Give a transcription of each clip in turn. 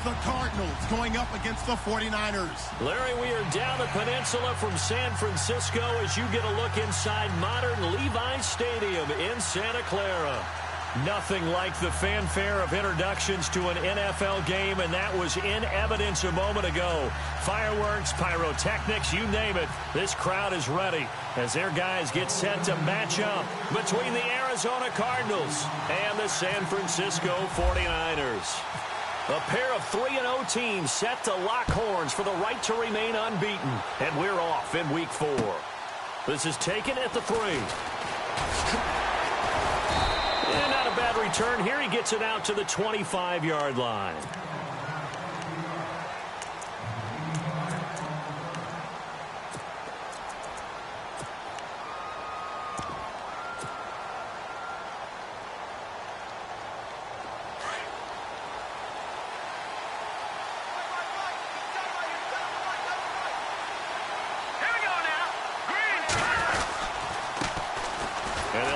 the Cardinals going up against the 49ers. Larry, we are down the peninsula from San Francisco as you get a look inside modern Levi's Stadium in Santa Clara. Nothing like the fanfare of introductions to an NFL game, and that was in evidence a moment ago. Fireworks, pyrotechnics, you name it. This crowd is ready as their guys get set to match up between the Arizona Cardinals and the San Francisco 49ers. A pair of 3-0 teams set to lock horns for the right to remain unbeaten, and we're off in Week 4. This is taken at the 3. And not a bad return here. He gets it out to the 25-yard line.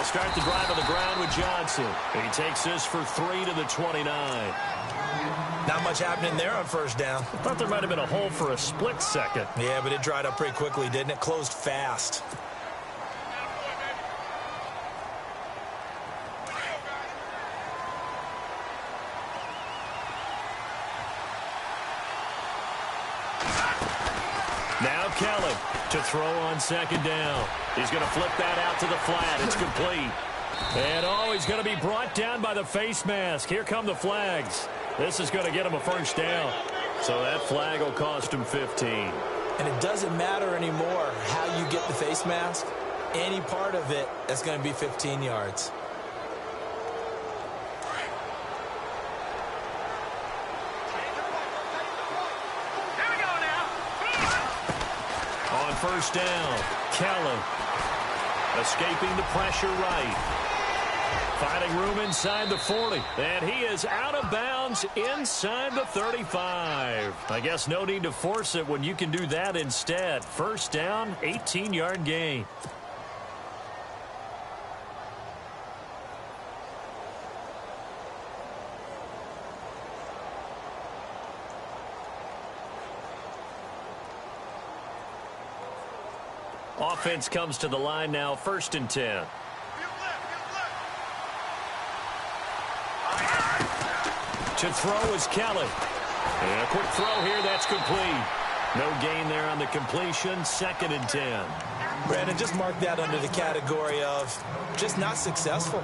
Start the drive on the ground with Johnson. He takes this for 3 to the 29. Not much happening there on first down. I thought there might have been a hole for a split second. Yeah, but it dried up pretty quickly, didn't it? Closed fast. Now Kelly to throw on second down. He's going to flip that out to the flat. It's complete. And, he's going to be brought down by the face mask. Here come the flags. This is going to get him a first down. So that flag will cost him 15. And it doesn't matter anymore how you get the face mask. Any part of it, that's going to be 15 yards. First down, Kelly escaping the pressure right. Finding room inside the 40. And he is out of bounds inside the 35. I guess no need to force it when you can do that instead. First down, 18-yard gain. Offense comes to the line now, 1st and 10. To throw is Kelly. And a quick throw here, that's complete. No gain there on the completion, 2nd and 10. Brandon, just mark that under the category of just not successful.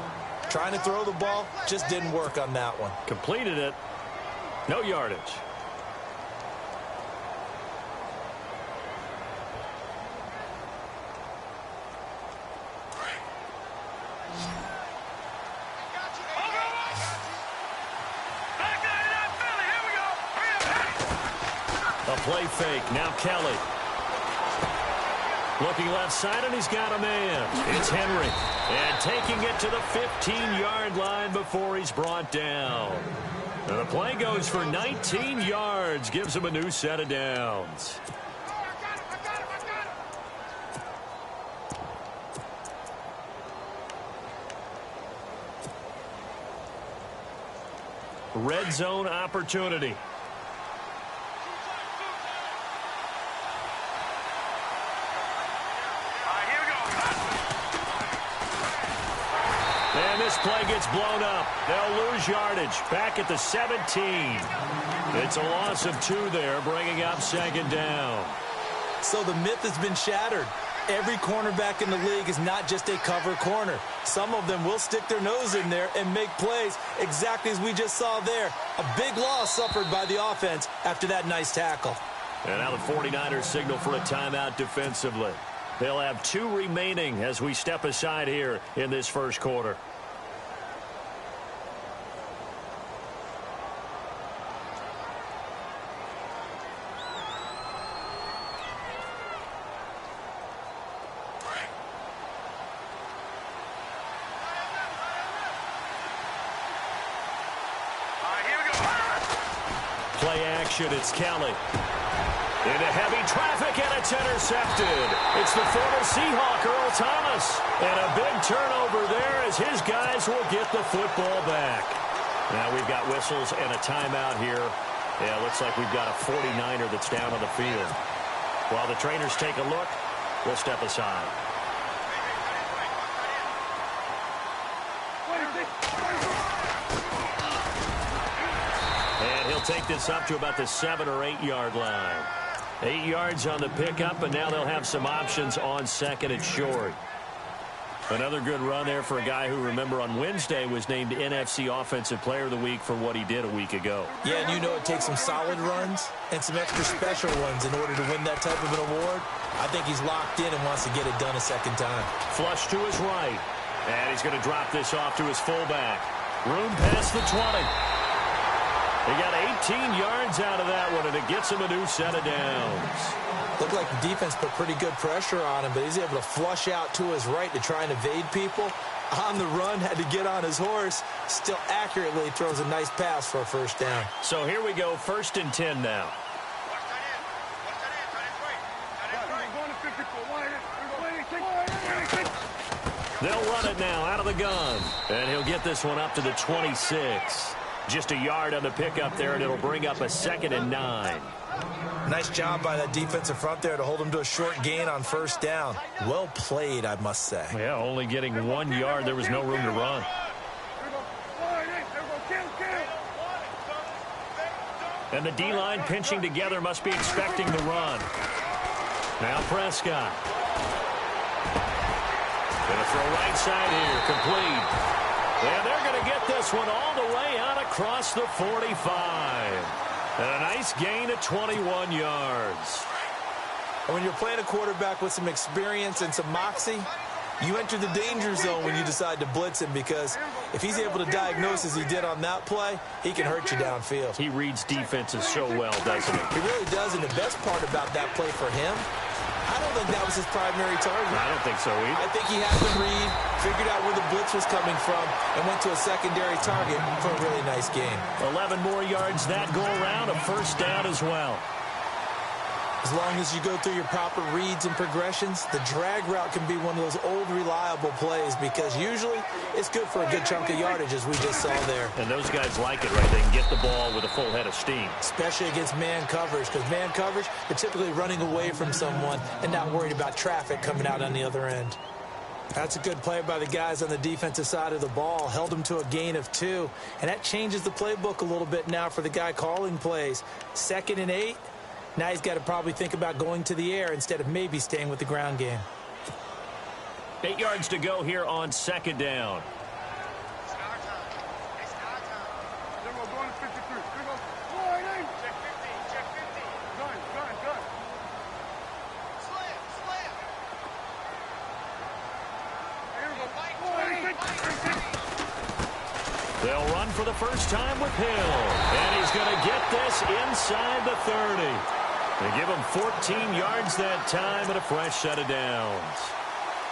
Trying to throw the ball, just didn't work on that one. Completed it, no yardage. Play fake. Now Kelly. Looking left side, and he's got a man. It's Henry. And taking it to the 15-yard line before he's brought down. And the play goes for 19 yards. Gives him a new set of downs. Red zone opportunity. This play gets blown up. They'll lose yardage. Back at the 17. It's a loss of 2 there, bringing up 2nd down. So the myth has been shattered. Every cornerback in the league is not just a cover corner. Some of them will stick their nose in there and make plays exactly as we just saw there. A big loss suffered by the offense after that nice tackle. And now the 49ers signal for a timeout defensively. They'll have 2 remaining as we step aside here in this first quarter. Play action, it's Kelly. Into heavy traffic, and it's intercepted. It's the former Seahawk, Earl Thomas. And a big turnover there as his guys will get the football back. Now we've got whistles and a timeout here Yeah, looks like we've got a 49er that's down on the field. While the trainers take a look, we'll step aside. And he'll take this up to about the 7 or 8 yard line. 8 yards on the pickup, and now they'll have some options on second and short. Another good run there for a guy who, remember, on Wednesday was named NFC Offensive Player of the Week for what he did a week ago. Yeah, and you know it takes some solid runs and some extra special ones in order to win that type of an award. I think he's locked in and wants to get it done a second time. Flush to his right. And he's going to drop this off to his fullback. Room past the 20. He got 18 yards out of that one, and it gets him a new set of downs. Looked like the defense put pretty good pressure on him, but he's able to flush out to his right to try and evade people. On the run, had to get on his horse. Still accurately throws a nice pass for a first down. So here we go, 1st and 10 now. They'll run it now out of the gun. And he'll get this one up to the 26. Just a yard on the pickup there, and it'll bring up a 2nd and 9. Nice job by that defensive front there to hold him to a short gain on first down. Well played, I must say. Yeah, only getting 1 yard. There was no room to run. And the D-line pinching together must be expecting the run. Now Prescott. Going to throw right side here, complete. And they're going to get this one all the way out across the 45. And a nice gain of 21 yards. And when you're playing a quarterback with some experience and some moxie, you enter the danger zone when you decide to blitz him, because if he's able to diagnose as he did on that play, he can hurt you downfield. He reads defenses so well, doesn't he? He really does, and the best part about that play for him, I don't think that was his primary target. I don't think so either. I think he had the read, figured out where the blitz was coming from, and went to a secondary target for a really nice game. 11 more yards that go around, a first down as well. As long as you go through your proper reads and progressions, the drag route can be one of those old reliable plays, because usually it's good for a good chunk of yardage, as we just saw there. And those guys like it, right? They can get the ball with a full head of steam. Especially against man coverage, because man coverage, they're typically running away from someone and not worried about traffic coming out on the other end. That's a good play by the guys on the defensive side of the ball. Held them to a gain of 2. And that changes the playbook a little bit now for the guy calling plays. 2nd and 8. Now he's got to probably think about going to the air instead of maybe staying with the ground game. 8 yards to go here on 2nd down. They'll run for the first time with Hill. And he's going to get this inside the 30. They give him 14 yards that time and a fresh set of downs.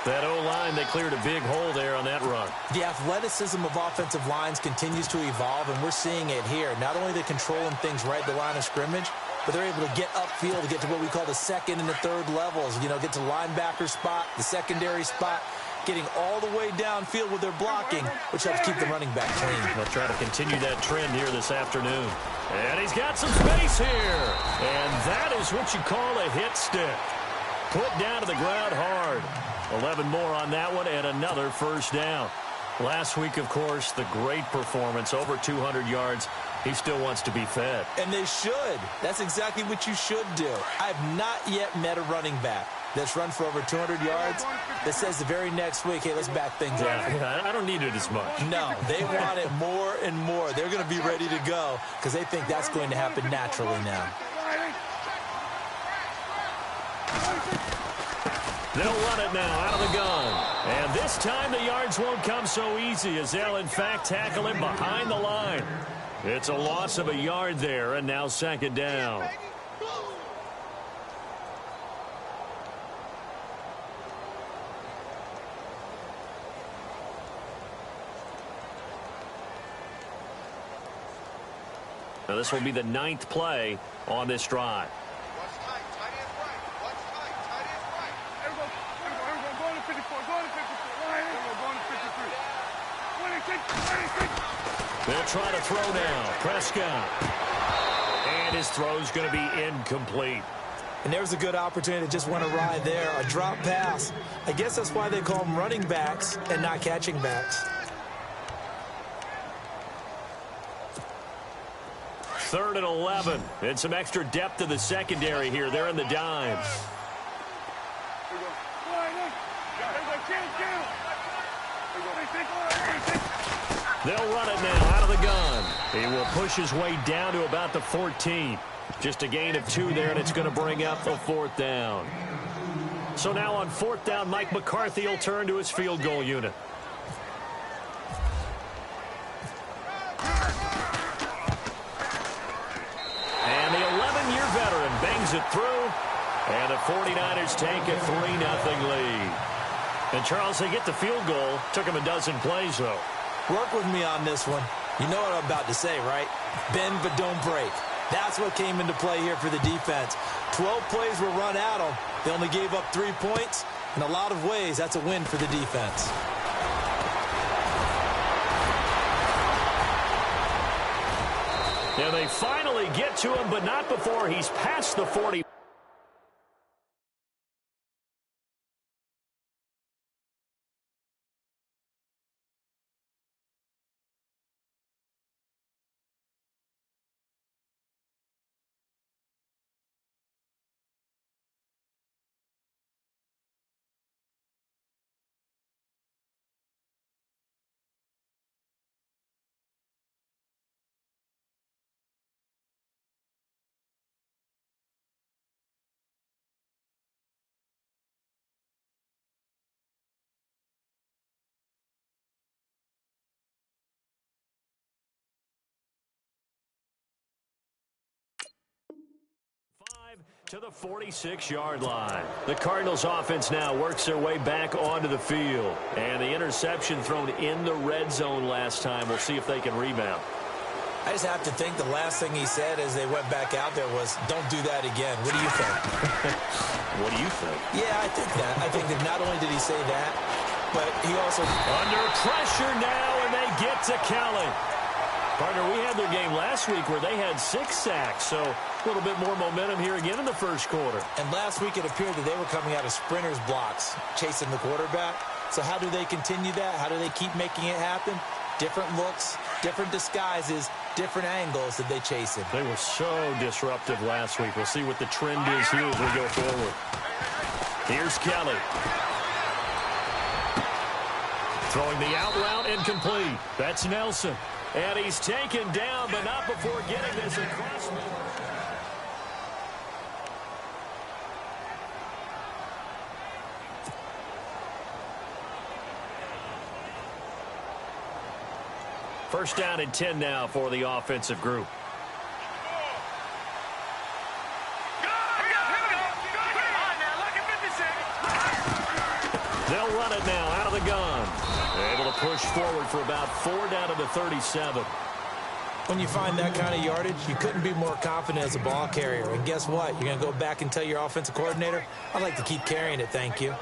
That O-line, they cleared a big hole there on that run. The athleticism of offensive lines continues to evolve, and we're seeing it here. Not only are they controlling things right at the line of scrimmage, but they're able to get upfield to get to what we call the 2nd and the 3rd levels. You know, get to linebacker spot, the secondary spot, getting all the way downfield with their blocking, which helps keep the running back clean. They'll try to continue that trend here this afternoon. And he's got some space here. And that is what you call a hit stick. Put down to the ground hard. 11 more on that one and another first down. Last week, of course, the great performance, over 200 yards. He still wants to be fed. And they should. That's exactly what you should do. I've not yet met a running back that's run for over 200 yards that says the very next week, hey, let's back things up. Yeah, I don't need it as much. No, they want it more and more. They're going to be ready to go because they think that's going to happen naturally now. They'll run it now out of the gun. And this time the yards won't come so easy, as they'll, in fact, tackle him behind the line. It's a loss of a yard there, and now 2nd down. Now this will be the 9th play on this drive. They'll try to throw now. Prescott. And his throw's going to be incomplete. And there's a good opportunity that just went awry there, a drop pass. I guess that's why they call them running backs and not catching backs. 3rd and 11. And some extra depth to the secondary here. They're in the dime. They'll run it now out of the gun. He will push his way down to about the 14. Just a gain of 2 there, and it's going to bring up a 4th down. So now on 4th down, Mike McCarthy will turn to his field goal unit. And the 11-year veteran bangs it through, and the 49ers take a 3-0 lead. And, Charles, they get the field goal. Took him a dozen plays, though. Work with me on this one. You know what I'm about to say, right? Bend but don't break. That's what came into play here for the defense. 12 plays were run at them. They only gave up 3 points. In a lot of ways, that's a win for the defense. And they finally get to him, but not before he's past the 40. To the 46-yard line. The Cardinals offense now works their way back onto the field. And the interception thrown in the red zone last time. We'll see if they can rebound. I just have to think the last thing he said as they went back out there was, don't do that again. What do you think? What do you think? Yeah, I think that. I think that not only did he say that, but he also... Under pressure now, and they get to Kelly. Partner, we had their game last week where they had 6 sacks, so a little bit more momentum here again in the first quarter. And last week it appeared that they were coming out of sprinters blocks, chasing the quarterback. So how do they continue that? How do they keep making it happen? Different looks, different disguises, different angles that they chase him. They were so disruptive last week. We'll see what the trend is here as we go forward. Here's Kelly. Throwing the out route incomplete. That's Nelson. And he's taken down, but not before getting this across. First down and 10 now for the offensive group. They'll run it now out of the gun. Able to push forward for about 4 down to the 37. When you find that kind of yardage, you couldn't be more confident as a ball carrier. And guess what? You're going to go back and tell your offensive coordinator, I'd like to keep carrying it, thank you.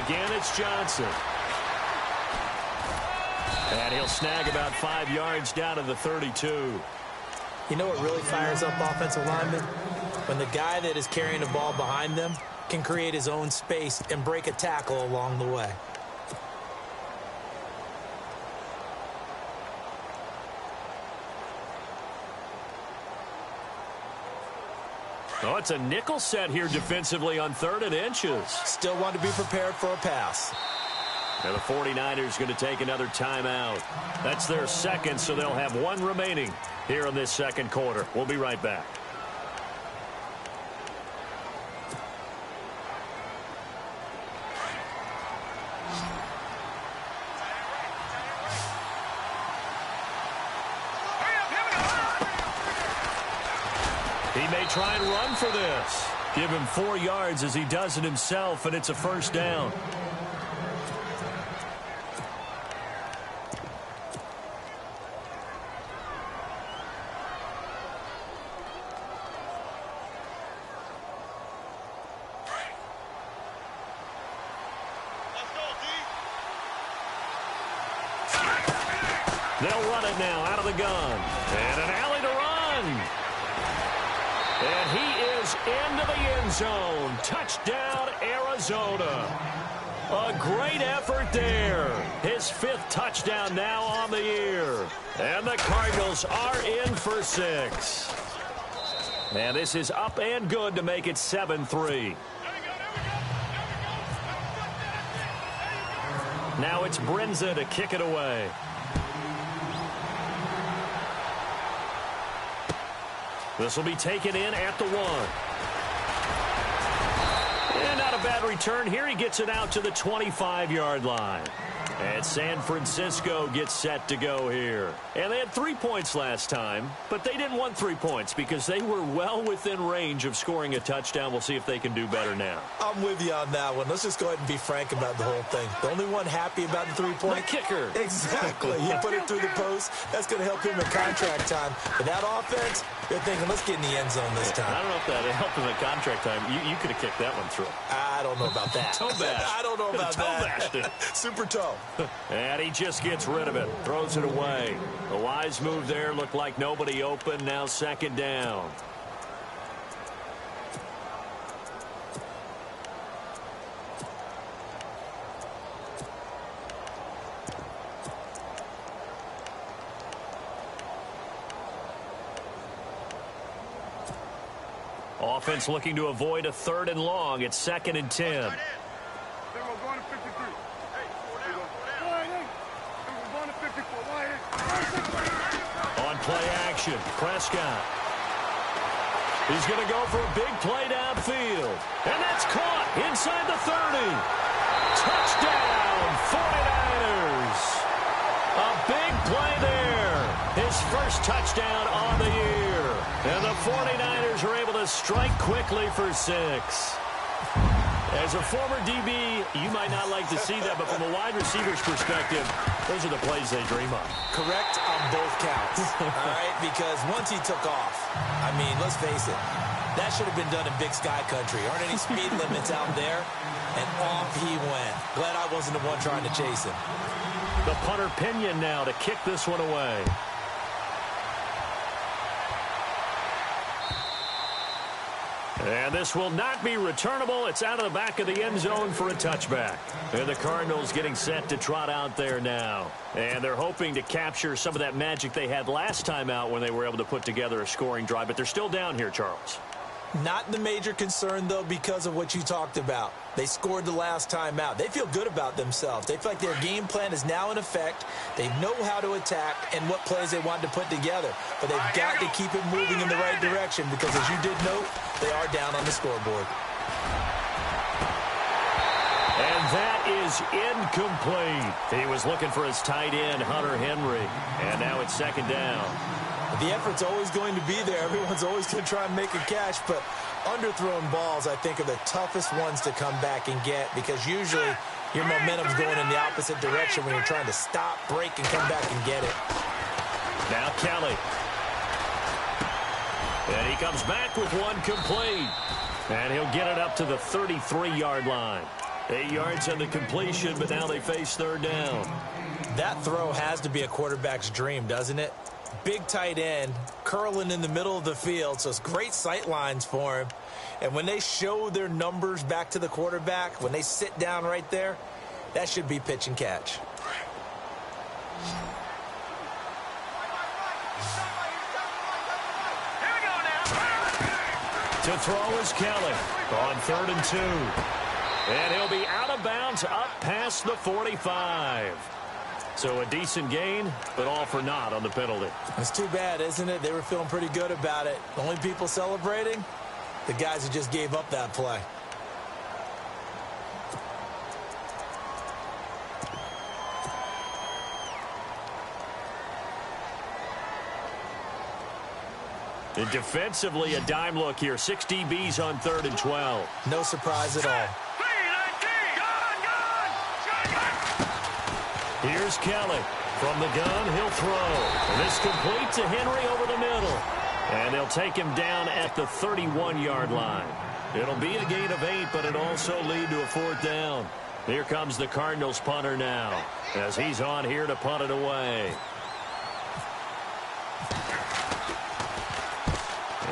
Again, it's Johnson. And he'll snag about 5 yards down to the 32. You know what really fires up offensive linemen? When the guy that is carrying the ball behind them can create his own space and break a tackle along the way. Oh, it's a nickel set here defensively on 3rd and inches. Still want to be prepared for a pass. And the 49ers going to take another timeout. That's their second, so they'll have 1 remaining here in this second quarter. We'll be right back. He may try and run for this. Give him 4 yards as he does it himself, and it's a first down. They'll run it now out of the gun. And an alley to run. And he is into the end zone. Touchdown, Arizona. A great effort there. His 5th touchdown now on the year. And the Cardinals are in for 6. And this is up and good to make it 7-3. Now it's Brinza to kick it away. This will be taken in at the 1. And not a bad return here. He gets it out to the 25-yard line. And San Francisco gets set to go here. And they had 3 points last time, but they didn't want 3 points because they were well within range of scoring a touchdown. We'll see if they can do better now. I'm with you on that one. Let's just go ahead and be frank about the whole thing. The only one happy about the 3-point? The kicker. Exactly. He put it through the post. That's going to help him in contract time. But that offense, they're thinking, let's get in the end zone this time. I don't know if that helped him in contract time. You could have kicked that one through. I don't know about that. Toe bash. I don't know about that. Toe Super toe. And he just gets rid of it. Throws it away. A wise move there. Looked like nobody open. Now 2nd down. Offense looking to avoid a 3rd and long. It's 2nd and 10. On play action, Prescott. He's going to go for a big play downfield. And that's caught inside the 30. Touchdown, 49ers. A big play there. His first touchdown on the year. And the 49ers are able to strike quickly for 6. As a former DB, you might not like to see that, but from a wide receiver's perspective, those are the plays they dream of. Correct on both counts, all right? Because once he took off, I mean, let's face it, that should have been done in Big Sky Country. Aren't any speed limits out there? And off he went. Glad I wasn't the one trying to chase him. The punter Pinion now to kick this one away. And this will not be returnable. It's out of the back of the end zone for a touchback. And the Cardinals getting set to trot out there now. And they're hoping to capture some of that magic they had last time out when they were able to put together a scoring drive. But they're still down here, Charles. Not the major concern, though, because of what you talked about. They scored the last time out. They feel good about themselves. They feel like their game plan is now in effect. They know how to attack and what plays they want to put together. But they've got to keep it moving in the right direction because, as you did note, they are down on the scoreboard. And that is incomplete. He was looking for his tight end, Hunter Henry. And now it's 2nd down. The effort's always going to be there. Everyone's always going to try and make a catch, but underthrown balls, I think, are the toughest ones to come back and get because usually your momentum's going in the opposite direction when you're trying to stop, break, and come back and get it. Now Kelly. And he comes back with one complete. And he'll get it up to the 33-yard line. 8 yards on the completion, but now they face 3rd down. That throw has to be a quarterback's dream, doesn't it? Big tight end, curling in the middle of the field, so it's great sight lines for him. And when they show their numbers back to the quarterback, when they sit down right there, that should be pitch and catch. To throw is Kelly on 3rd and 2. And he'll be out of bounds up past the 45. So a decent gain, but all for naught on the penalty. It's too bad, isn't it? They were feeling pretty good about it. The only people celebrating, the guys who just gave up that play. And defensively, a dime look here. 6 DBs on 3rd and 12. No surprise at all. Here's Kelly. From the gun, he'll throw. And this complete to Henry over the middle. And they'll take him down at the 31-yard line. It'll be a gain of 8, but it'll also lead to a 4th down. Here comes the Cardinals punter now, as he's on here to punt it away.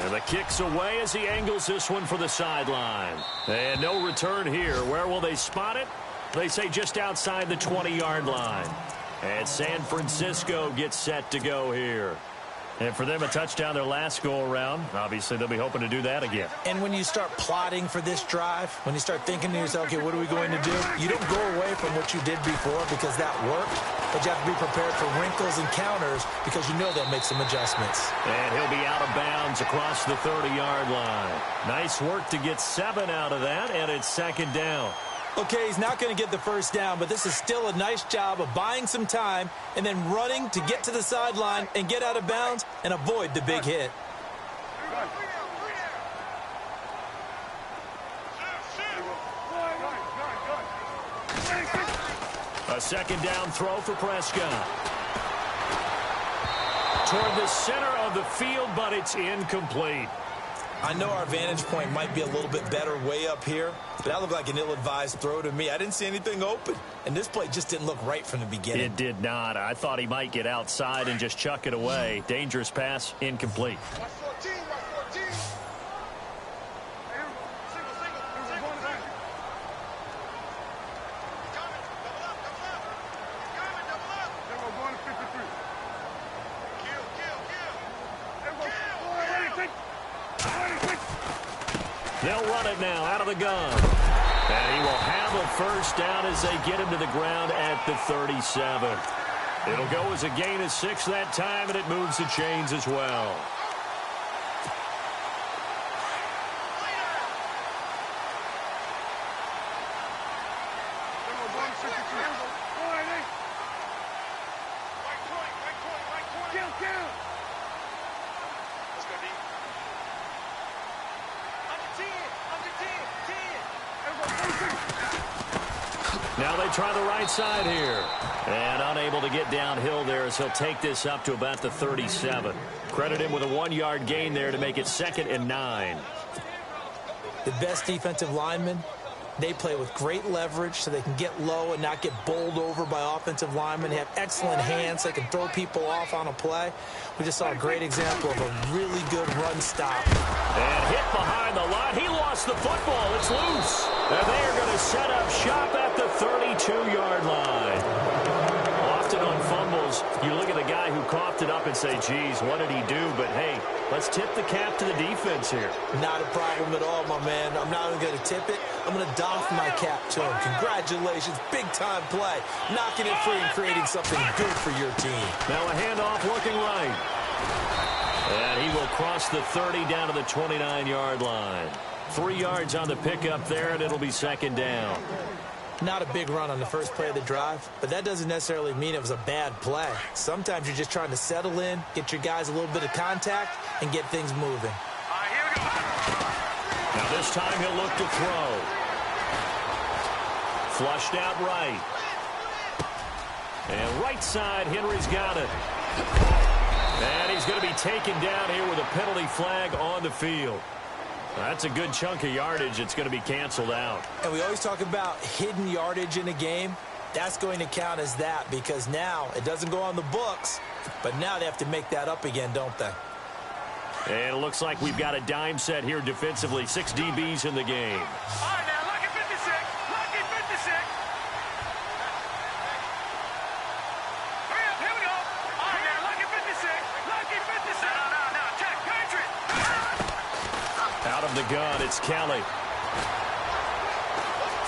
And the kick's away as he angles this one for the sideline. And no return here. Where will they spot it? They say just outside the 20-yard line. And San Francisco gets set to go here. And for them, a touchdown their last go-around. Obviously, they'll be hoping to do that again. And when you start plotting for this drive, when you start thinking to yourself, okay, what are we going to do? You don't go away from what you did before because that worked, but you have to be prepared for wrinkles and counters because you know they'll make some adjustments. And he'll be out of bounds across the 30-yard line. Nice work to get 7 out of that, and it's second down. Okay, he's not going to get the first down, but this is still a nice job of buying some time and then running to get to the sideline and get out of bounds and avoid the big hit. A second down throw for Prescott. Toward the center of the field, but it's incomplete. I know our vantage point might be a little bit better way up here, but that looked like an ill-advised throw to me. I didn't see anything open, and this play just didn't look right from the beginning. It did not. I thought he might get outside and just chuck it away. Dangerous pass, incomplete. They'll run it now out of the gun. And he will have a first down as they get him to the ground at the 37. It'll go as a gain of 6 that time, and it moves the chains as well. Now they try the right side here. And unable to get downhill there as he'll take this up to about the 37. Credit him with a 1-yard gain there to make it 2nd and 9. The best defensive linemen, they play with great leverage so they can get low and not get bowled over by offensive linemen. They have excellent hands. They can throw people off on a play. We just saw a great example of a really good run stop. And hit behind the line. He lost the football. It's loose. And they are going to set up shop at the 32-yard line. Often on fumbles, you look at the guy who coughed it up and say, geez, what did he do? But, hey, let's tip the cap to the defense here. Not a problem at all, my man. I'm not even going to tip it. I'm going to doff my cap to him. Congratulations. Big-time play. Knocking it free and creating something good for your team. Now a handoff looking right. And he will cross the 30 down to the 29-yard line. 3 yards on the pickup there, and it'll be second down. Not a big run on the first play of the drive, but that doesn't necessarily mean it was a bad play. Sometimes you're just trying to settle in, get your guys a little bit of contact, and get things moving. All right, here we go. Now this time he'll look to throw. Flushed out right. And right side, Henry's got it. And he's going to be taken down here with a penalty flag on the field. That's a good chunk of yardage. It's going to be canceled out. And we always talk about hidden yardage in a game. That's going to count as that because now it doesn't go on the books, but now they have to make that up again, don't they? And it looks like we've got a dime set here defensively. 6 DBs in the game. All right, now, lucky 56. Lucky 56. Hurry up, here we go. All right, now, lucky 56. Lucky 56. No, check, Patriot. Out of the gun, it's Kelly.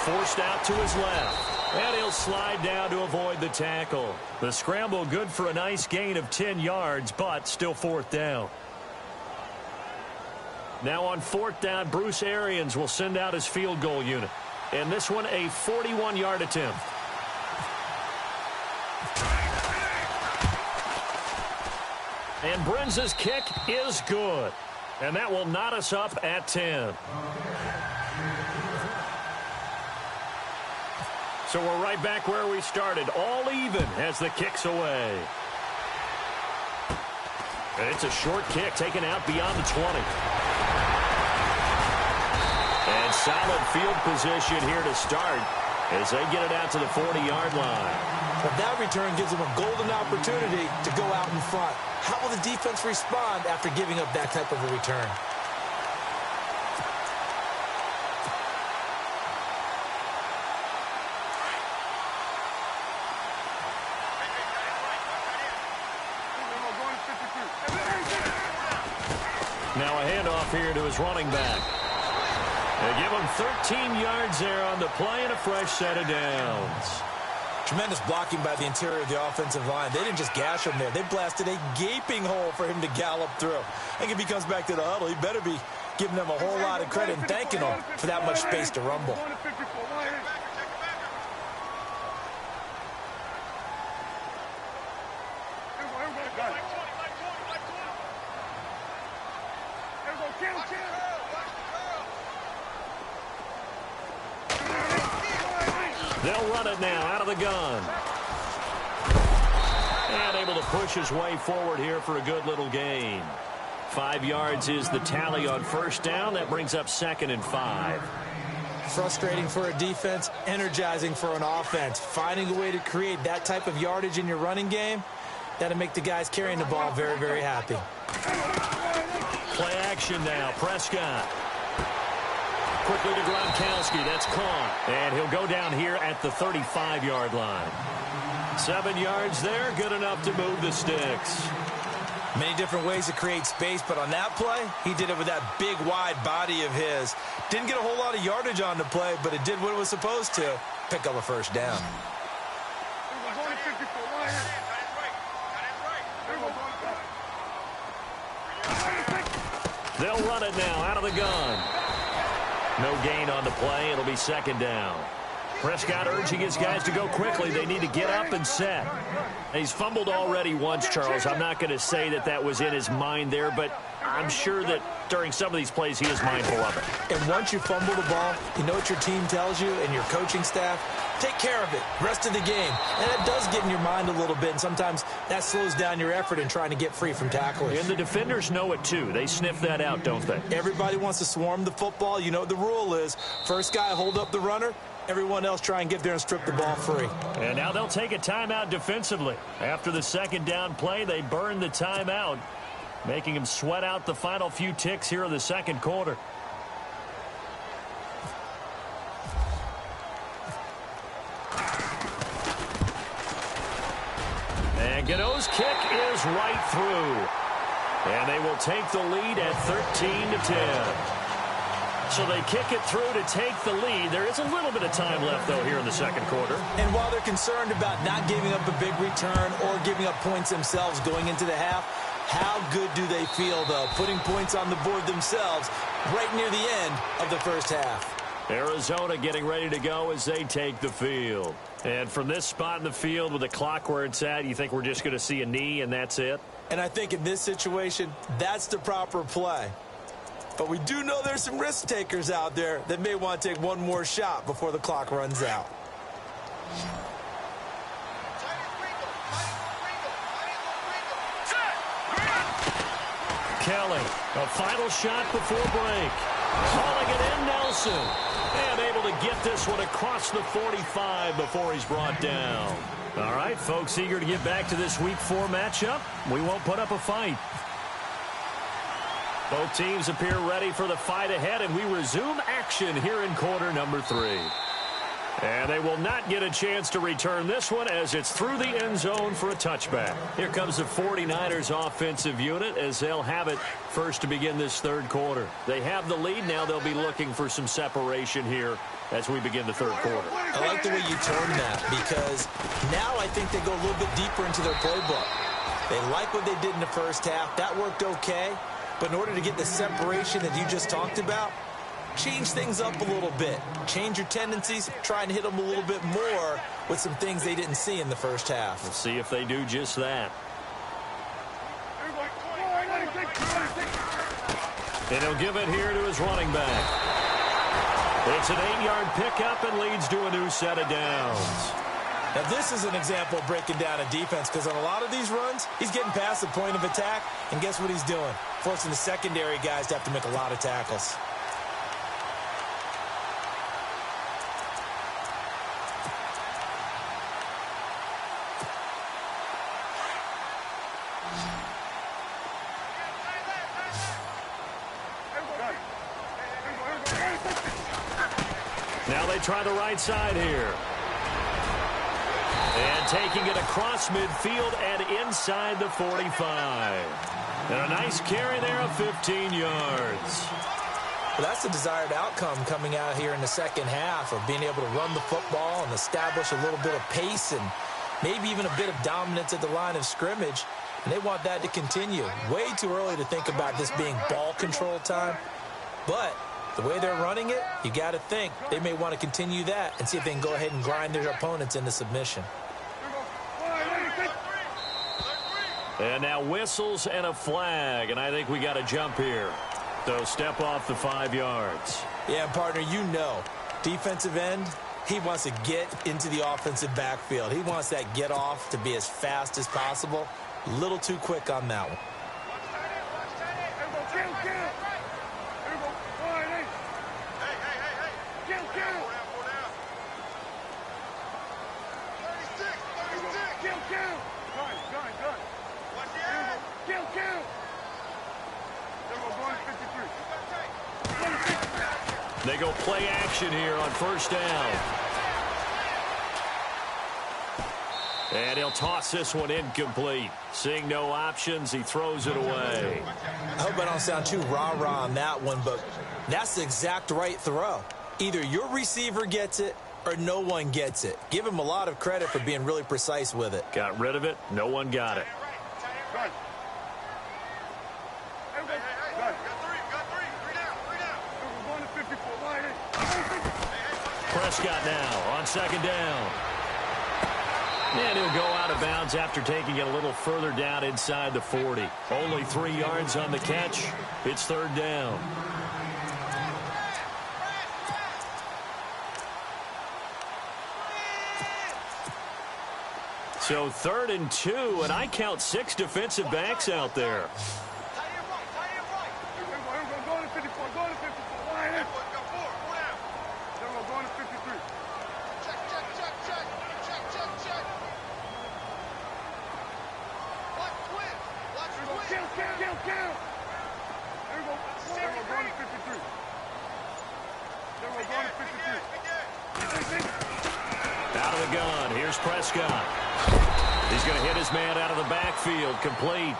Forced out to his left. And he'll slide down to avoid the tackle. The scramble good for a nice gain of 10 yards, but still 4th down. Now on 4th down, Bruce Arians will send out his field goal unit. And this one, a 41-yard attempt. And Brenza's kick is good. And that will knot us up at 10. So we're right back where we started. All even as the kick's away. And it's a short kick taken out beyond the 20. And solid field position here to start. as they get it out to the 40-yard line. But that return gives them a golden opportunity to go out in front. How will the defense respond after giving up that type of a return? Now a handoff here to his running back. They give him 13 yards there on the play and a fresh set of downs. Tremendous blocking by the interior of the offensive line. They didn't just gash him there. They blasted a gaping hole for him to gallop through. I think if he comes back to the huddle, he better be giving them a whole lot of credit and thanking them for that much space to rumble. They'll run it now out of the gun. And able to push his way forward here for a good little gain. 5 yards is the tally on first down. That brings up 2nd and 5. Frustrating for a defense, energizing for an offense. Finding a way to create that type of yardage in your running game, that'll make the guys carrying the ball very, very happy. Play action now. Prescott. Quickly to Gronkowski. That's caught. And he'll go down here at the 35-yard line. 7 yards there. Good enough to move the sticks. Many different ways to create space, but on that play, he did it with that big, wide body of his. Didn't get a whole lot of yardage on the play, but it did what it was supposed to. Pick up a first down. They'll run it now out of the gun. No gain on the play. It'll be 2nd down. Prescott urging his guys to go quickly. They need to get up and set. He's fumbled already once, Charles. I'm not going to say that that was in his mind there, but I'm sure that during some of these plays he is mindful of it. And once you fumble the ball, you know what your team tells you and your coaching staff? Take care of it. Rest of the game. And it does get in your mind a little bit, and sometimes that slows down your effort in trying to get free from tacklers. And the defenders know it too. They sniff that out, don't they? Everybody wants to swarm the football. You know what the rule is. First guy hold up the runner. Everyone else try and get there and strip the ball free. And now they'll take a timeout defensively. After the 2nd down play, they burn the timeout, making them sweat out the final few ticks here in the 2nd quarter. And Gano's kick is right through. And they will take the lead at 13-10. So they kick it through to take the lead. There is a little bit of time left, though, here in the 2nd quarter. And while they're concerned about not giving up a big return or giving up points themselves going into the half, how good do they feel, though, putting points on the board themselves right near the end of the first half? Arizona getting ready to go as they take the field. And from this spot in the field with the clock where it's at, you think we're just going to see a knee and that's it? And I think in this situation, that's the proper play. But we do know there's some risk takers out there that may want to take one more shot before the clock runs out. Kelly, a final shot before break. Calling it in, Nelson. And able to get this one across the 45 before he's brought down. All right, folks, eager to get back to this Week 4 matchup. We won't put up a fight. Both teams appear ready for the fight ahead, and we resume action here in quarter number 3. And they will not get a chance to return this one as it's through the end zone for a touchback. Here comes the 49ers offensive unit as they'll have it first to begin this 3rd quarter. They have the lead. Now they'll be looking for some separation here as we begin the 3rd quarter. I like the way you term that because now I think they go a little bit deeper into their playbook. They like what they did in the first half. That worked okay. But in order to get the separation that you just talked about, change things up a little bit. Change your tendencies, try and hit them a little bit more with some things they didn't see in the first half. We'll see if they do just that. And he'll give it here to his running back. It's an 8-yard pickup and leads to a new set of downs. Now, this is an example of breaking down a defense because on a lot of these runs, he's getting past the point of attack, and guess what he's doing? Forcing the secondary guys to have to make a lot of tackles. Now they try the right side here. And taking it across midfield and inside the 45. And a nice carry there of 15 yards. Well, that's the desired outcome coming out here in the second half of being able to run the football and establish a little bit of pace and maybe even a bit of dominance at the line of scrimmage. And they want that to continue. Way too early to think about this being ball control time. But the way they're running it, you got to think they may want to continue that and see if they can go ahead and grind their opponents into submission. And now whistles and a flag, and I think we got a jump here. So step off the 5 yards. Yeah, partner, you know, defensive end, he wants to get into the offensive backfield. He wants that get off to be as fast as possible. A little too quick on that one. They go play action here on first down. And he'll toss this one incomplete. Seeing no options, he throws it away. I hope I don't sound too rah-rah on that one, but that's the exact right throw. Either your receiver gets it or no one gets it. Give him a lot of credit for being really precise with it. Got rid of it. No one got it. Prescott now on second down. And he'll go out of bounds after taking it a little further down inside the 40. Only 3 yards on the catch. It's third down. So 3rd and 2, and I count 6 defensive backs out there. Out of the gun, here's Prescott. He's going to hit his man out of the backfield, complete.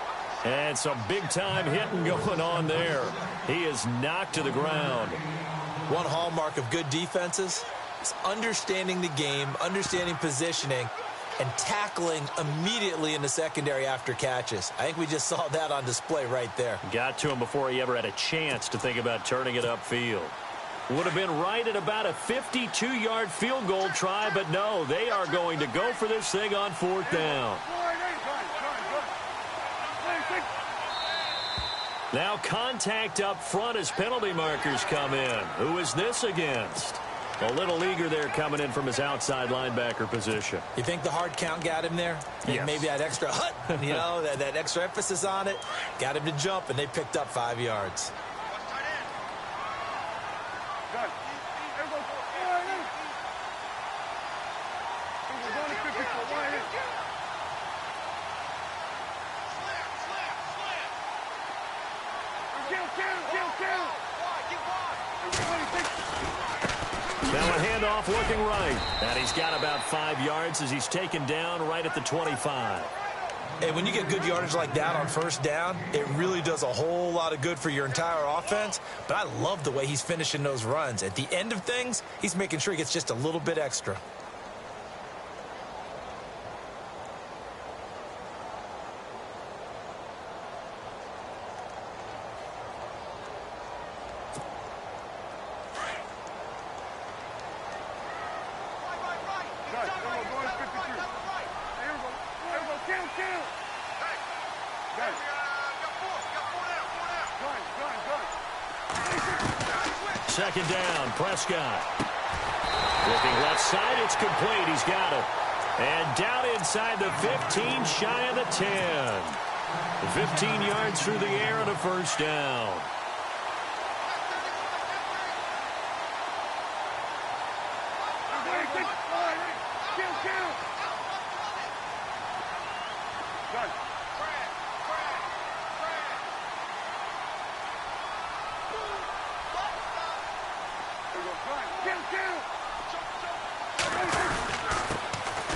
And some big-time hitting going on there. He is knocked to the ground. One hallmark of good defenses is understanding the game, understanding positioning, and tackling immediately in the secondary after catches. I think we just saw that on display right there. Got to him before he ever had a chance to think about turning it upfield. Would have been right at about a 52-yard field goal try, but no, they are going to go for this thing on 4th down. Now contact up front as penalty markers come in. Who is this against? A little eager there coming in from his outside linebacker position. You think the hard count got him there? Yes. Maybe that extra you know, that extra emphasis on it got him to jump, and they picked up 5 yards. Now a handoff looking right. And he's got about 5 yards as he's taken down right at the 25. And when you get good yardage like that on first down, it really does a whole lot of good for your entire offense. But I love the way he's finishing those runs. At the end of things, he's making sure he gets just a little bit extra. Second down, Prescott. Looking left side, it's complete. He's got it. And down inside the 15, shy of the 10. 15 yards through the air and a first down.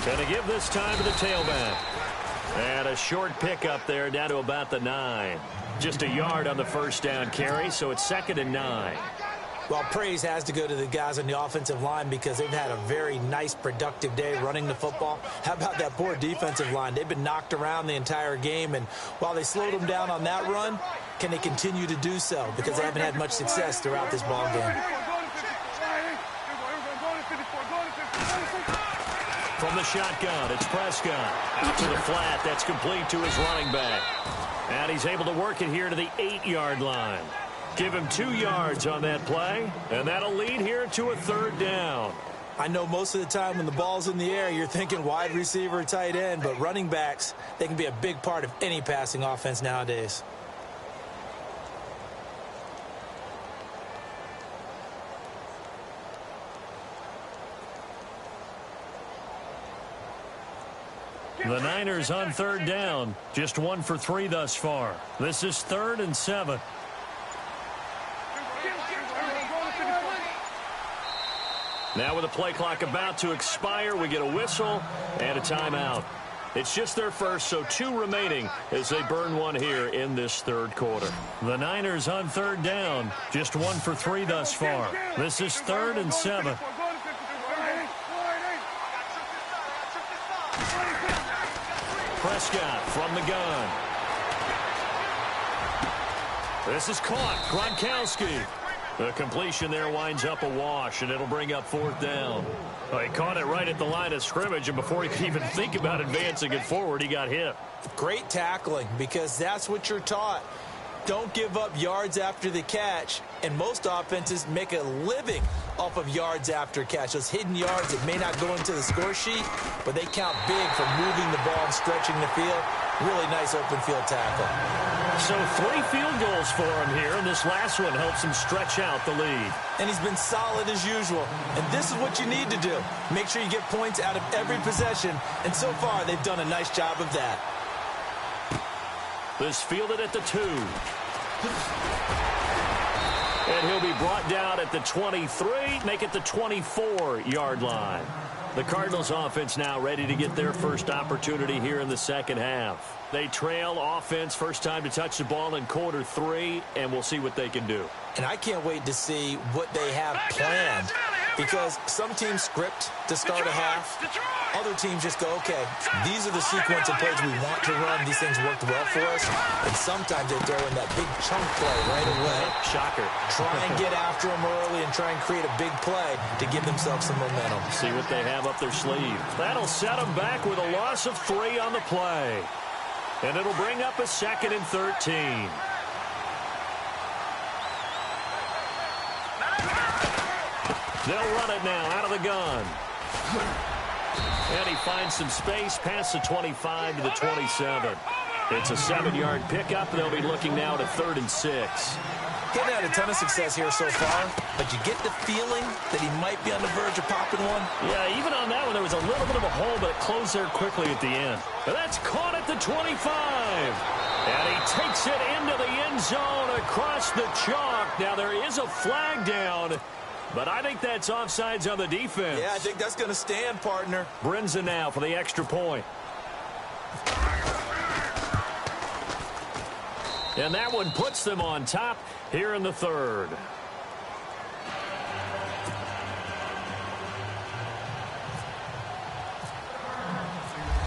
Going to give this time to the tailback. And a short pickup there down to about the 9. Just a yard on the first down carry, so it's 2nd and 9. Well, praise has to go to the guys on the offensive line because they've had a very nice, productive day running the football. How about that poor defensive line? They've been knocked around the entire game, and while they slowed them down on that run, can they continue to do so? Because they haven't had much success throughout this ball game. From the shotgun, it's Prescott. Out to the flat. That's complete to his running back. And he's able to work it here to the 8-yard line. Give him 2 yards on that play, and that'll lead here to a 3rd down. I know most of the time when the ball's in the air, you're thinking wide receiver, tight end, but running backs, they can be a big part of any passing offense nowadays. The Niners on 3rd down. Just 1 for 3 thus far. This is 3rd and 7. Now with the play clock about to expire, we get a whistle and a timeout. It's just their first, so 2 remaining as they burn 1 here in this 3rd quarter. The Niners on 3rd down. Just 1 for 3 thus far. This is 3rd and 7. Prescott from the gun. This is caught. Gronkowski. The completion there winds up a wash, and it'll bring up 4th down. Well, he caught it right at the line of scrimmage, and before he could even think about advancing it forward, he got hit. Great tackling, because that's what you're taught. Don't give up yards after the catch, and most offenses make a living off of yards after catch. Those hidden yards that may not go into the score sheet, but they count big for moving the ball and stretching the field. Really nice open field tackle. So 3 field goals for him here, and this last one helps him stretch out the lead. And he's been solid as usual. And this is what you need to do. Make sure you get points out of every possession, and so far they've done a nice job of that. This fielded at the 2. And he'll be brought down at the 23, make it the 24-yard line. The Cardinals offense now ready to get their first opportunity here in the second half. They trail offense, first time to touch the ball in quarter 3, and we'll see what they can do. And I can't wait to see what they have planned, because some teams script to start a half. Other teams just go, okay, these are the sequence of plays we want to run. These things worked well for us. And sometimes they throw in that big chunk play right away. Shocker. Try and get after them early and try and create a big play to give themselves some momentum. See what they have up their sleeve. That'll set them back with a loss of 3 on the play. And it'll bring up a 2nd and 13. They'll run it now out of the gun. And he finds some space past the 25 to the 27. It's a 7-yard pickup. They'll be looking now to 3rd and 6. Getting had a ton of success here so far, but you get the feeling that he might be on the verge of popping one. Yeah, even on that one, there was a little bit of a hole, but it closed there quickly at the end. But that's caught at the 25. And he takes it into the end zone across the chalk. Now, there is a flag down, but I think that's offsides on the defense. Yeah, I think that's going to stand, partner. Brinza now for the extra point. And that one puts them on top here in the 3rd.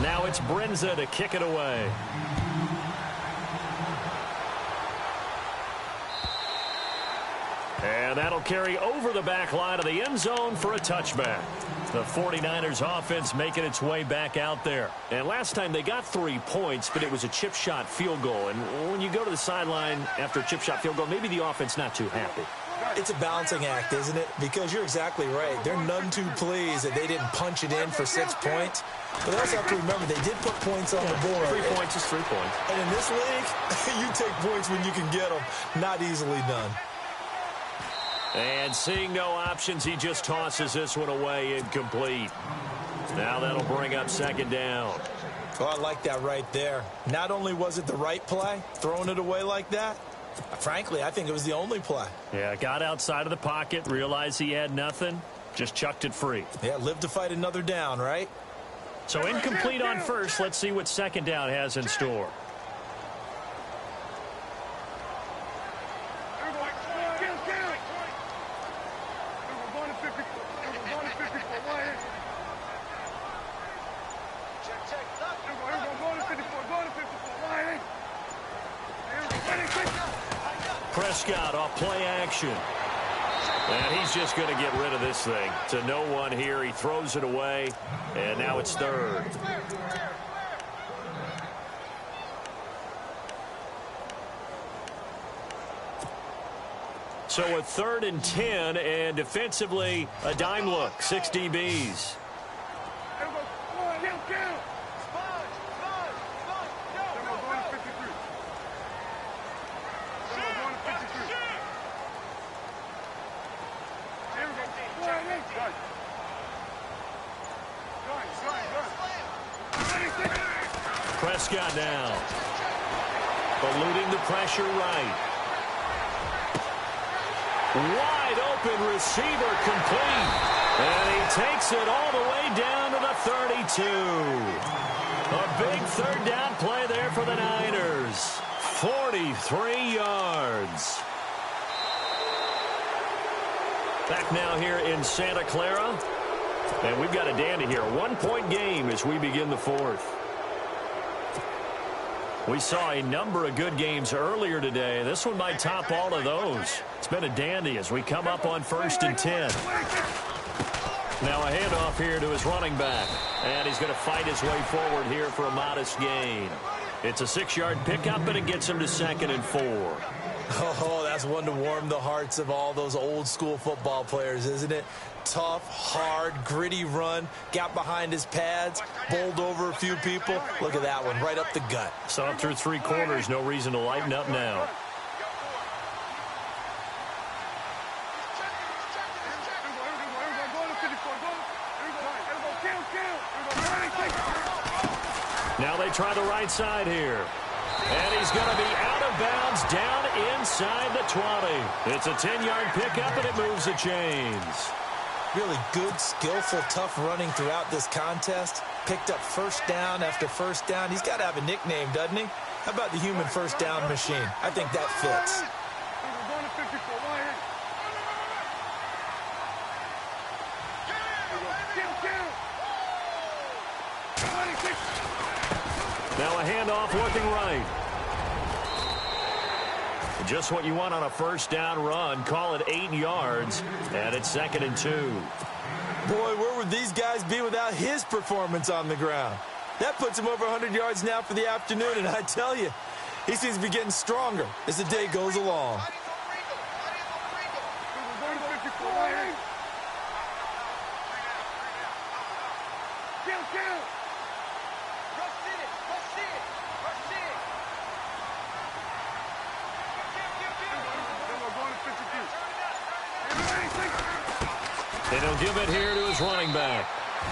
Now it's Brinza to kick it away. And that'll carry over the back line of the end zone for a touchback. The 49ers offense making its way back out there. And last time they got 3 points, but it was a chip shot field goal. And when you go to the sideline after a chip shot field goal, maybe the offense not too happy. It's a balancing act, isn't it? Because you're exactly right. They're none too pleased that they didn't punch it in for 6 points. But they also have to remember they did put points on the board. 3 points is 3 points. And in this league, you take points when you can get them. Not easily done. And seeing no options, he just tosses this one away incomplete. Now that'll bring up 2nd down. Oh, I like that right there. Not only was it the right play, throwing it away like that, frankly, I think it was the only play. Yeah, got outside of the pocket, realized he had nothing, Just chucked it free. Yeah, live to fight another down, right? So incomplete on first. Let's see what second down has in store. Prescott off play action. And he's just going to get rid of this thing. To no one here. He throws it away. And now it's third. So a 3rd and 10. And defensively, a dime look. 6 DBs. Prescott now. Eluding the pressure right. Wide open receiver complete. And he takes it all the way down to the 32. A big 3rd down play there for the Niners. 43 yards. Back now here in Santa Clara. And we've got a dandy here. A 1-point game as we begin the 4th. We saw a number of good games earlier today. This one might top all of those. It's been a dandy as we come up on 1st and 10. Now a handoff here to his running back. And he's going to fight his way forward here for a modest gain. It's a 6-yard pickup, and it gets him to 2nd and 4. Oh, that's one to warm the hearts of all those old-school football players, isn't it? Tough, hard, gritty run, got behind his pads, bowled over a few people. Look at that one, right up the gut. Saw it through 3 quarters, no reason to lighten up now. Now they try the right side here. And he's going to be out of bounds down inside the 20. It's a 10-yard pickup, and it moves the chains. Really good, skillful, tough running throughout this contest. Picked up 1st down after 1st down. He's got to have a nickname, doesn't he? How about the human 1st down machine? I think that fits. Now a handoff looking right. Just what you want on a 1st down run. Call it 8 yards. And it's 2nd and 2. Boy, where would these guys be without his performance on the ground? That puts him over 100 yards now for the afternoon. And I tell you, he seems to be getting stronger as the day goes along. And he'll give it here to his running back.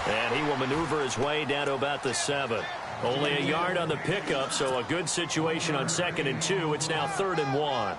And he will maneuver his way down to about the 7. Only a yard on the pickup, so a good situation on 2nd and 2. It's now 3rd and 1.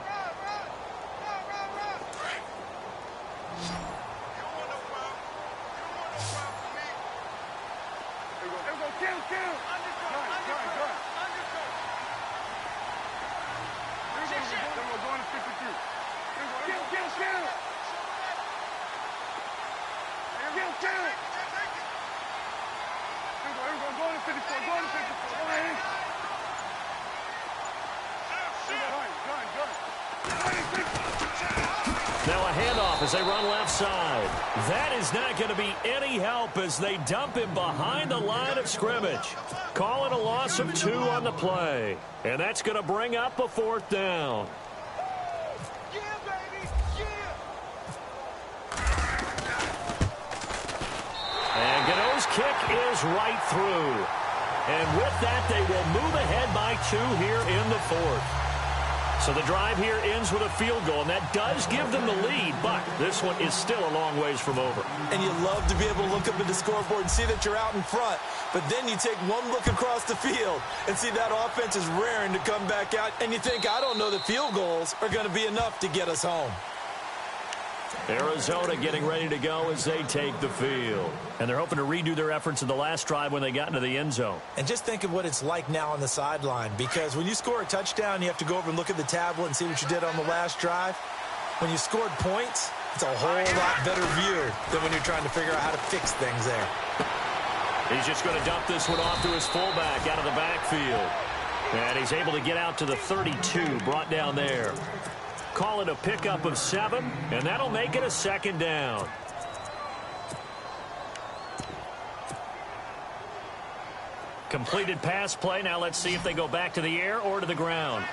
Now a handoff as they run left side. That is not going to be any help as they dump him behind the line of scrimmage. Call it a loss of 2 on the play. And that's going to bring up a 4th down. And Gano's kick is right through. And with that, they will move ahead by 2 here in the 4th. So the drive here ends with a field goal, and that does give them the lead, but this one is still a long ways from over. And you love to be able to look up at the scoreboard and see that you're out in front, but then you take one look across the field and see that offense is raring to come back out, and you think, I don't know that field goals are going to be enough to get us home. Arizona getting ready to go as they take the field. And they're hoping to redo their efforts in the last drive when they got into the end zone. And just think of what it's like now on the sideline, because when you score a touchdown, you have to go over and look at the tablet and see what you did on the last drive. When you scored points, it's a whole lot better view than when you're trying to figure out how to fix things there. He's just going to dump this one off to his fullback out of the backfield. And he's able to get out to the 32, brought down there. Call it a pickup of 7, and that'll make it a second down. Completed pass play. Now let's see if they go back to the air or to the ground. All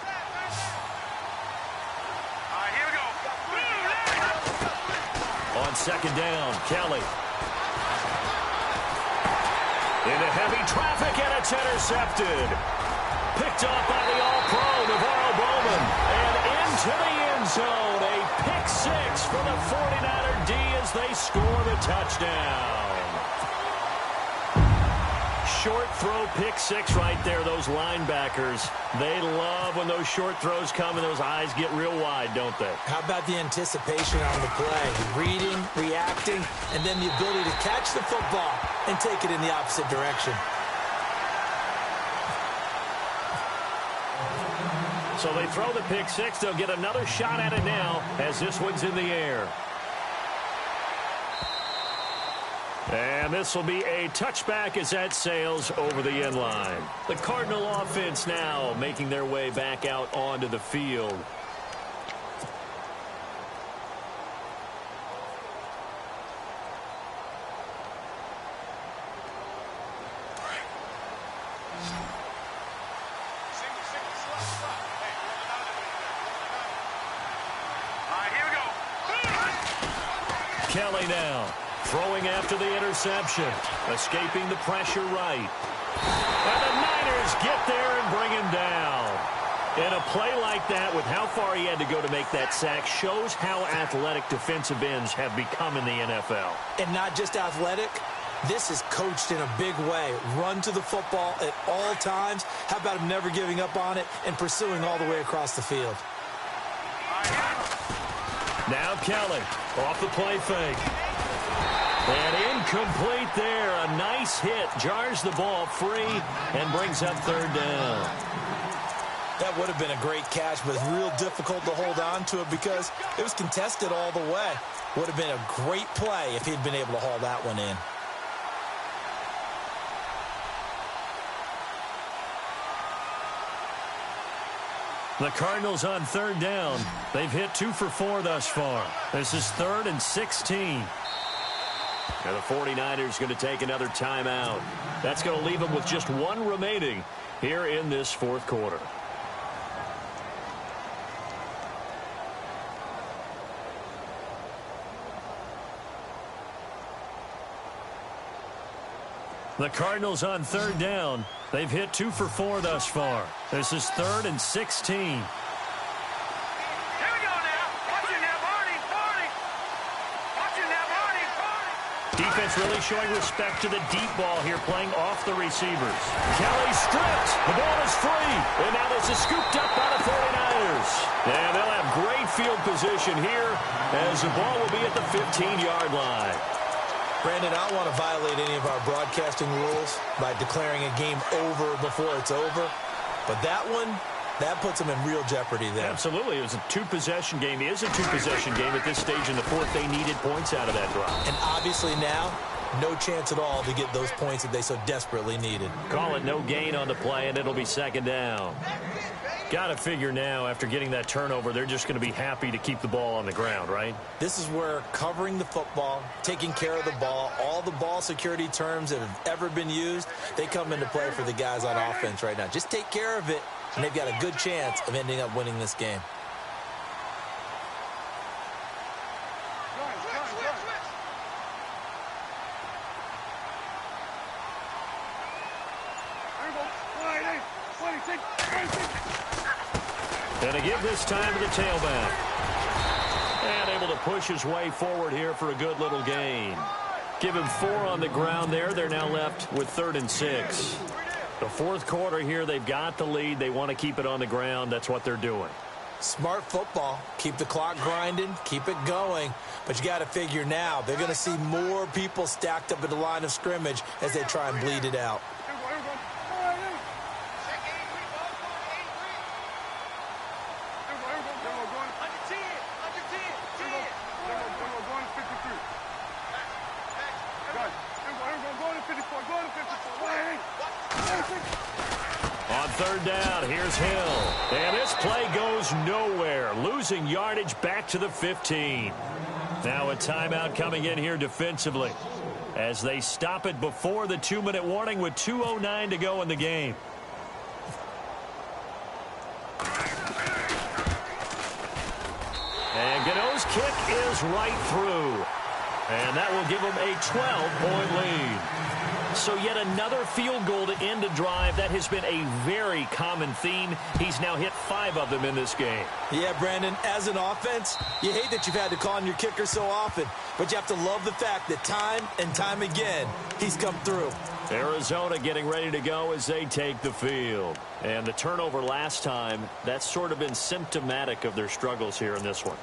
right, here we go. On second down, Kelly. Into heavy traffic, and it's intercepted. Picked off by the All-Pro, Navarro Bowman. And into the end zone. A pick 6 for the 49er D as they score the touchdown. Short throw, pick 6 right there. Those linebackers, they love when those short throws come and those eyes get real wide, don't they? How about the anticipation on the play? Reading, reacting, and then the ability to catch the football and take it in the opposite direction. So they throw the pick 6. They'll get another shot at it now as this one's in the air. And this will be a touchback as that sails over the end line. The Cardinal offense now making their way back out onto the field. Kelly now throwing after the interception, escaping the pressure right. And the Niners get there and bring him down. In a play like that, with how far he had to go to make that sack, shows how athletic defensive ends have become in the NFL. And not just athletic, this is coached in a big way. Run to the football at all times. How about him never giving up on it and pursuing all the way across the field? Now Kelly off the play fake. And incomplete there. A nice hit. Jars the ball free and brings up third down. That would have been a great catch, but it's real difficult to hold on to it because it was contested all the way. Would have been a great play if he'd been able to haul that one in. The Cardinals on third down. They've hit 2 for 4 thus far. This is 3rd and 16. And the 49ers going to take another timeout. That's going to leave them with just 1 remaining here in this fourth quarter. The Cardinals on third down. They've hit 2 for 4 thus far. This is 3rd and 16. Here we go now. Watch it now, Barney. Watch it now, Barney. Defense really showing respect to the deep ball here, playing off the receivers. Kelly stripped. The ball is free. And now this is scooped up by the 49ers. And they'll have great field position here as the ball will be at the 15-yard line. Brandon, I don't want to violate any of our broadcasting rules by declaring a game over before it's over. But that one, that puts them in real jeopardy there. Absolutely. It was a 2-possession game. It is a 2-possession game at this stage in the fourth. They needed points out of that drive. And obviously now, no chance at all to get those points that they so desperately needed. Call it no gain on the play, and it'll be second down. Got to figure now, after getting that turnover, they're just going to be happy to keep the ball on the ground, right? This is where covering the football, taking care of the ball, all the ball security terms that have ever been used, they come into play for the guys on offense right now. Just take care of it, and they've got a good chance of ending up winning this game. And to give this time to the tailback. And able to push his way forward here for a good little gain. Give him 4 on the ground there. They're now left with 3rd and 6. The fourth quarter here, they've got the lead. They want to keep it on the ground. That's what they're doing. Smart football. Keep the clock grinding, keep it going. But you got to figure now, they're going to see more people stacked up at the line of scrimmage as they try and bleed it out. On third down, here's Hill. And this play goes nowhere, losing yardage back to the 15. Now a timeout coming in here defensively as they stop it before the 2-minute warning with 2:09 to go in the game. And Gano's kick is right through. And that will give them a 12-point lead. So yet another field goal to end a drive. That has been a very common theme. He's now hit 5 of them in this game. Yeah, Brandon, as an offense, you hate that you've had to call on your kicker so often, but you have to love the fact that time and time again, he's come through. Arizona getting ready to go as they take the field. And the turnover last time, that's sort of been symptomatic of their struggles here in this one.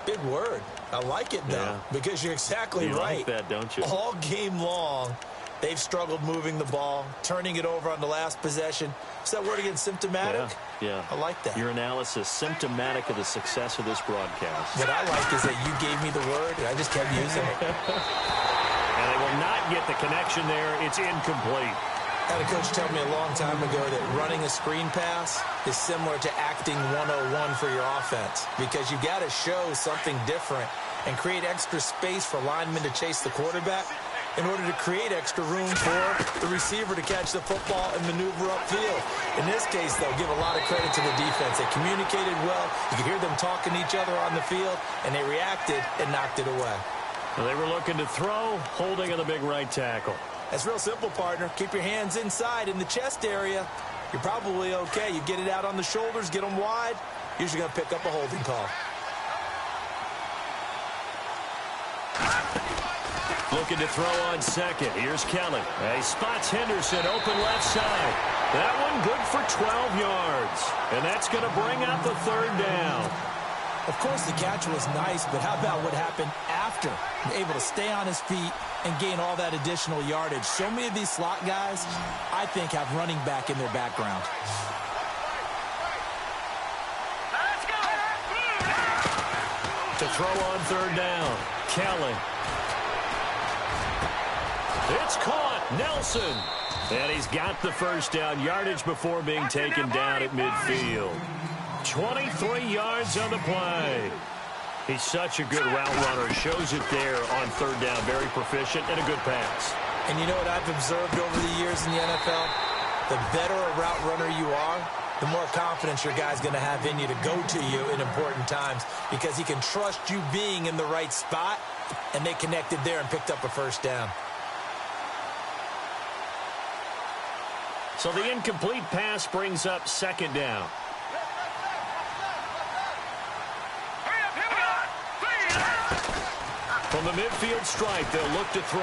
Big word. I like it, though, because you're exactly right. You like that, don't you? All game long, they've struggled moving the ball, turning it over on the last possession. Is that word again, symptomatic? Yeah. I like that. Your analysis, symptomatic of the success of this broadcast. What I like is that you gave me the word, and I just kept using it. And they will not get the connection there. It's incomplete. I had a coach tell me a long time ago that running a screen pass is similar to acting 101 for your offense because you got to show something different and create extra space for linemen to chase the quarterback in order to create extra room for the receiver to catch the football and maneuver upfield. In this case, though, give a lot of credit to the defense. They communicated well. You could hear them talking to each other on the field, and they reacted and knocked it away. Well, they were looking to throw, holding on the big right tackle. That's real simple, partner. Keep your hands inside in the chest area. You're probably okay. You get it out on the shoulders, get them wide. Usually going to pick up a holding call. Looking to throw on second. Here's Kelly. He spots Henderson open left side. That one good for 12 yards. And that's going to bring out the third down. Of course, the catch was nice, but how about what happened after? Able to stay on his feet and gain all that additional yardage. So many of these slot guys, I think, have running back in their background. Let's go! To throw on third down. Kelly. It's caught. Nelson. And he's got the first down. Yardage before being taken down at midfield. 23 yards on the play. He's such a good route runner. Shows it there on third down. Very proficient and a good pass. And you know what I've observed over the years in the NFL? The better a route runner you are, the more confidence your guy's going to have in you to go to you in important times because he can trust you being in the right spot, and they connected there and picked up a first down. So the incomplete pass brings up second down. From the midfield stripe, they'll look to throw.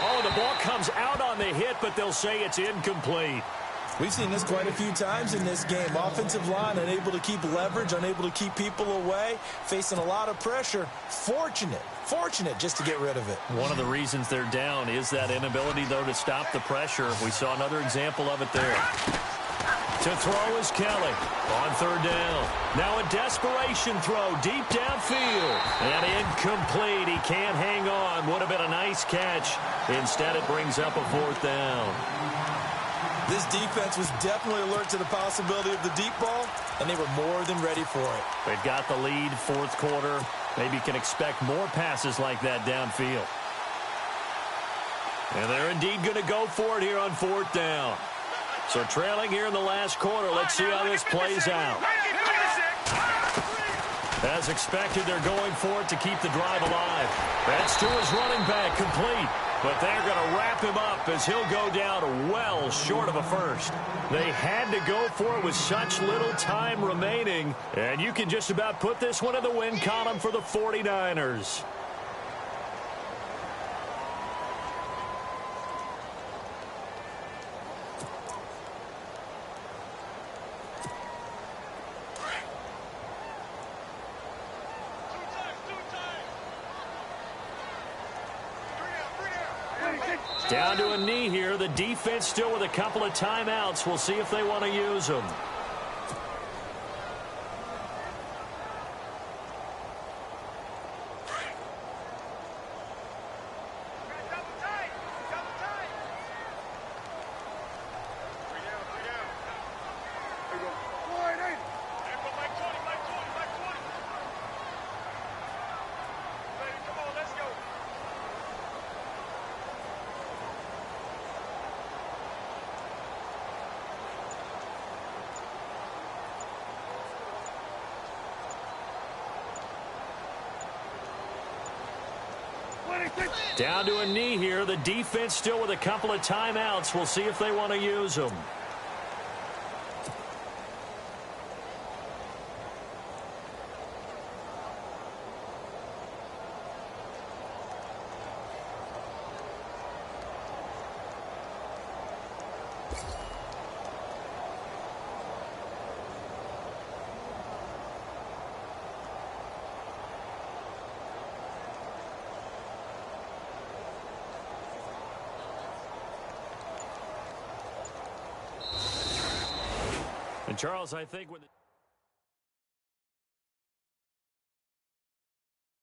Oh, the ball comes out on the hit, but they'll say it's incomplete. We've seen this quite a few times in this game. Offensive line unable to keep leverage, unable to keep people away, facing a lot of pressure. Fortunate just to get rid of it. One of the reasons they're down is that inability, though, to stop the pressure. We saw another example of it there. To throw is Kelly on third down. Now a desperation throw deep downfield. And incomplete. He can't hang on. Would have been a nice catch. Instead, it brings up a fourth down. This defense was definitely alert to the possibility of the deep ball, and they were more than ready for it. They've got the lead, fourth quarter. Maybe can expect more passes like that downfield. And they're indeed going to go for it here on fourth down. So trailing here in the last quarter. Let's see how this plays out. As expected, they're going for it to keep the drive alive. That's to his running back, complete. But they're going to wrap him up as he'll go down well short of a first. They had to go for it with such little time remaining. And you can just about put this one in the win column for the 49ers. Down to a knee here. The defense still with a couple of timeouts. We'll see if they want to use them. Down to a knee here. The defense still with a couple of timeouts. We'll see if they want to use them. And Charles, I think when